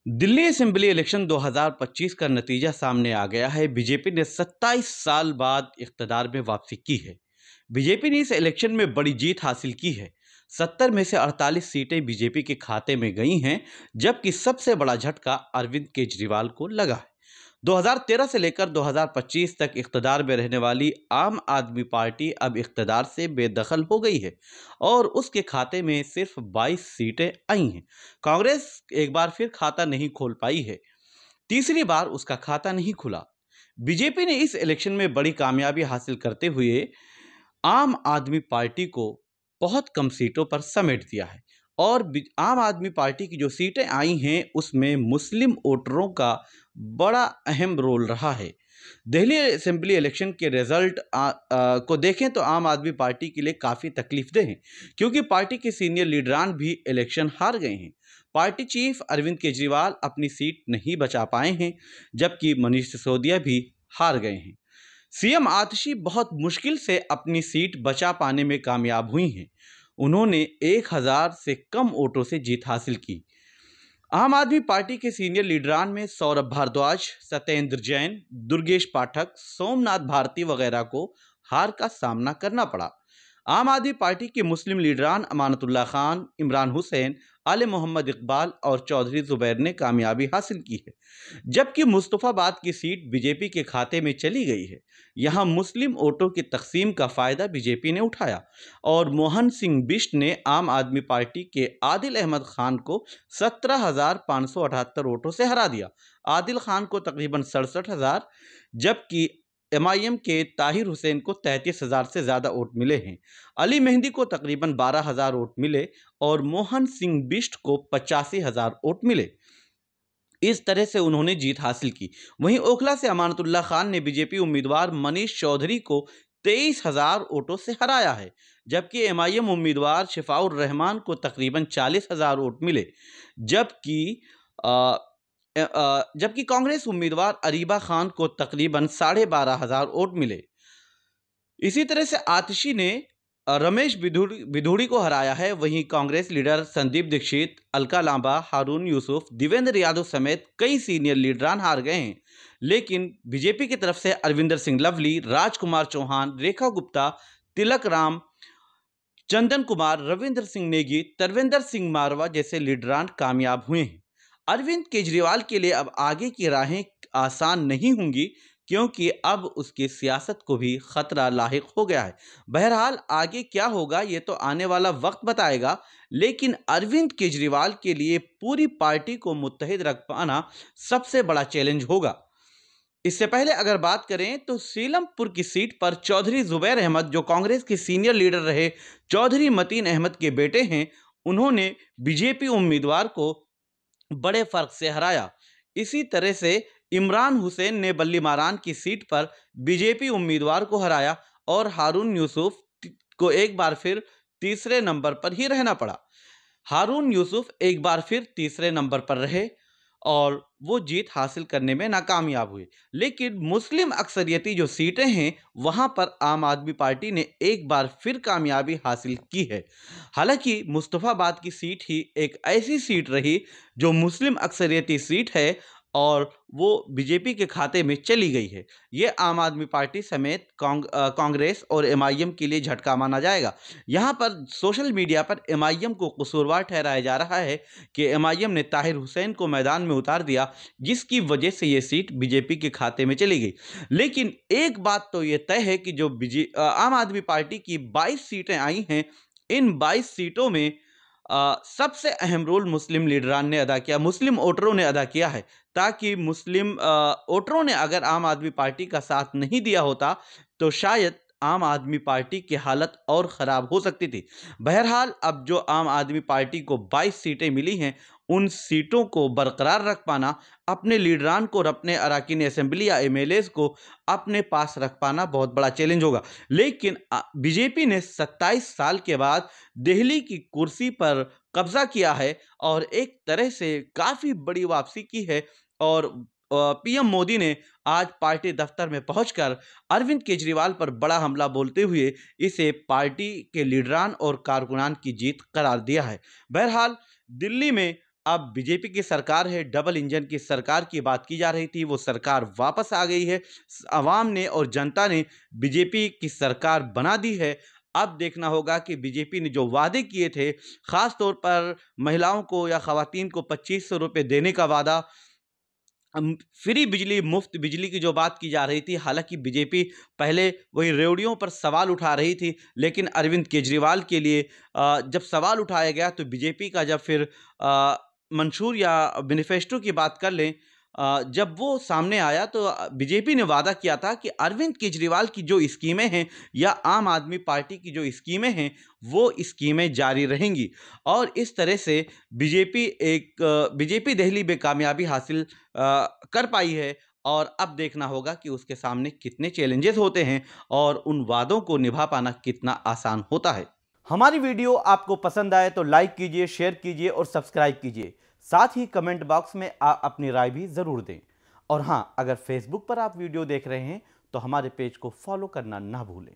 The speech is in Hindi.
दिल्ली असेंबली इलेक्शन 2025 का नतीजा सामने आ गया है। बीजेपी ने 27 साल बाद इख्तिदार में वापसी की है। बीजेपी ने इस इलेक्शन में बड़ी जीत हासिल की है। 70 में से 48 सीटें बीजेपी के खाते में गई हैं, जबकि सबसे बड़ा झटका अरविंद केजरीवाल को लगा है। 2013 से लेकर 2025 तक इख्तिदार में रहने वाली आम आदमी पार्टी अब इख्तिदार से बेदखल हो गई है और उसके खाते में सिर्फ 22 सीटें आई हैं। कांग्रेस एक बार फिर खाता नहीं खोल पाई है। तीसरी बार उसका खाता नहीं खुला। बीजेपी ने इस इलेक्शन में बड़ी कामयाबी हासिल करते हुए आम आदमी पार्टी को बहुत कम सीटों पर समेट दिया है और आम आदमी पार्टी की जो सीटें आई हैं उसमें मुस्लिम वोटरों का बड़ा अहम रोल रहा है। दिल्ली असेंबली इलेक्शन के रिजल्ट को देखें तो आम आदमी पार्टी के लिए काफ़ी तकलीफदेह हैं, क्योंकि पार्टी के सीनियर लीडरान भी इलेक्शन हार गए हैं। पार्टी चीफ अरविंद केजरीवाल अपनी सीट नहीं बचा पाए हैं, जबकि मनीष सिसोदिया भी हार गए हैं। सीएम आतिशी बहुत मुश्किल से अपनी सीट बचा पाने में कामयाब हुई हैं। उन्होंने 1000 से कम वोटों से जीत हासिल की। आम आदमी पार्टी के सीनियर लीडरान में सौरभ भारद्वाज, सत्येंद्र जैन, दुर्गेश पाठक, सोमनाथ भारती वगैरह को हार का सामना करना पड़ा। आम आदमी पार्टी के मुस्लिम लीडरान अमानतुल्लाह खान, इमरान हुसैन, आले मोहम्मद इकबाल और चौधरी जुबैर ने कामयाबी हासिल की है, जबकि मुस्तफाबाद की सीट बीजेपी के खाते में चली गई है। यहां मुस्लिम वोटों की तकसीम का फायदा बीजेपी ने उठाया और मोहन सिंह बिष्ट ने आम आदमी पार्टी के आदिल अहमद खान को 17,578 वोटों से हरा दिया। आदिल खान को तकरीबन 67,000, जबकि एमआईएम के ताहिर हुसैन को 33,000 से ज़्यादा वोट मिले हैं। अली मेहंदी को तकरीबन 12,000 वोट मिले और मोहन सिंह बिष्ट को 85,000 वोट मिले। इस तरह से उन्होंने जीत हासिल की। वहीं ओखला से अमानतुल्लाह खान ने बीजेपी उम्मीदवार मनीष चौधरी को 23,000 वोटों से हराया है, जबकि एमआईएम उम्मीदवार शिफाउर रहमान को तकरीबन 40,000 वोट मिले। जबकि अ, जबकि कांग्रेस उम्मीदवार अरीबा खान को तकरीबन 12,500 वोट मिले। इसी तरह से आतिशी ने रमेश बिधूड़ी को हराया है। वहीं कांग्रेस लीडर संदीप दीक्षित, अलका लांबा, हारून यूसुफ, देवेंद्र यादव समेत कई सीनियर लीडरान हार गए हैं। लेकिन बीजेपी की तरफ से अरविंदर सिंह लवली, राजकुमार चौहान, रेखा गुप्ता, तिलक राम, चंदन कुमार, रविंद्र सिंह नेगी, तरविंदर सिंह मारवा जैसे लीडरान कामयाब हुए हैं। अरविंद केजरीवाल के लिए अब आगे की राहें आसान नहीं होंगी, क्योंकि अब उसकी सियासत को भी खतरा लाहिक हो गया है। बहरहाल आगे क्या होगा ये तो आने वाला वक्त बताएगा, लेकिन अरविंद केजरीवाल के लिए पूरी पार्टी को मुत्तहिद रख पाना सबसे बड़ा चैलेंज होगा। इससे पहले अगर बात करें तो सीलमपुर की सीट पर चौधरी जुबैर अहमद, जो कांग्रेस के सीनियर लीडर रहे चौधरी मतीन अहमद के बेटे हैं, उन्होंने बीजेपी उम्मीदवार को बड़े फर्क से हराया। इसी तरह से इमरान हुसैन ने बल्ली मारान की सीट पर बीजेपी उम्मीदवार को हराया और हारून यूसुफ को एक बार फिर तीसरे नंबर पर ही रहना पड़ा। हारून यूसुफ एक बार फिर तीसरे नंबर पर रहे और वो जीत हासिल करने में नाकामयाब हुए। लेकिन मुस्लिम अक्सरियती जो सीटें हैं वहां पर आम आदमी पार्टी ने एक बार फिर कामयाबी हासिल की है। हालांकि मुस्तफाबाद की सीट ही एक ऐसी सीट रही जो मुस्लिम अक्सरियती सीट है और वो बीजेपी के खाते में चली गई है। ये आम आदमी पार्टी समेत कांग्रेस और एमआईएम के लिए झटका माना जाएगा। यहाँ पर सोशल मीडिया पर एमआईएम को कसूरवार ठहराया जा रहा है कि एमआईएम ने ताहिर हुसैन को मैदान में उतार दिया, जिसकी वजह से ये सीट बीजेपी के खाते में चली गई। लेकिन एक बात तो ये तय है कि जो आम आदमी पार्टी की 22 सीटें आई हैं, इन 22 सीटों में सबसे अहम रोल मुस्लिम लीडरान ने अदा किया, मुस्लिम वोटरों ने अदा किया है। ताकि मुस्लिम वोटरों ने अगर आम आदमी पार्टी का साथ नहीं दिया होता तो शायद आम आदमी पार्टी की हालत और ख़राब हो सकती थी। बहरहाल अब जो आम आदमी पार्टी को 22 सीटें मिली हैं, उन सीटों को बरकरार रख पाना, अपने लीडरान को और अपने अरकान असेंबली या एमएलएज को अपने पास रख पाना बहुत बड़ा चैलेंज होगा। लेकिन बीजेपी ने 27 साल के बाद दिल्ली की कुर्सी पर कब्जा किया है और एक तरह से काफ़ी बड़ी वापसी की है और पीएम मोदी ने आज पार्टी दफ्तर में पहुंचकर अरविंद केजरीवाल पर बड़ा हमला बोलते हुए इसे पार्टी के लीडरान और कारकुनान की जीत करार दिया है। बहरहाल दिल्ली में अब बीजेपी की सरकार है, डबल इंजन की सरकार की बात की जा रही थी, वो सरकार वापस आ गई है। अवाम ने और जनता ने बीजेपी की सरकार बना दी है। अब देखना होगा कि बीजेपी ने जो वादे किए थे, खास तौर पर महिलाओं को या खवातीन को 2500 रुपये देने का वादा, फ्री बिजली, मुफ्त बिजली की जो बात की जा रही थी, हालांकि बीजेपी पहले वही रेवड़ियों पर सवाल उठा रही थी, लेकिन अरविंद केजरीवाल के लिए जब सवाल उठाया गया तो बीजेपी का जब फिर मंशूर या मैनिफेस्टो की बात कर लें, जब वो सामने आया तो बीजेपी ने वादा किया था कि अरविंद केजरीवाल की जो स्कीमें हैं या आम आदमी पार्टी की जो स्कीमें हैं, वो स्कीमें जारी रहेंगी। और इस तरह से बीजेपी दिल्ली में कामयाबी हासिल कर पाई है। और अब देखना होगा कि उसके सामने कितने चैलेंजेस होते हैं और उन वादों को निभा पाना कितना आसान होता है। हमारी वीडियो आपको पसंद आए तो लाइक कीजिए, शेयर कीजिए और सब्सक्राइब कीजिए। साथ ही कमेंट बॉक्स में अपनी राय भी जरूर दें। और हाँ, अगर फेसबुक पर आप वीडियो देख रहे हैं तो हमारे पेज को फॉलो करना ना भूलें।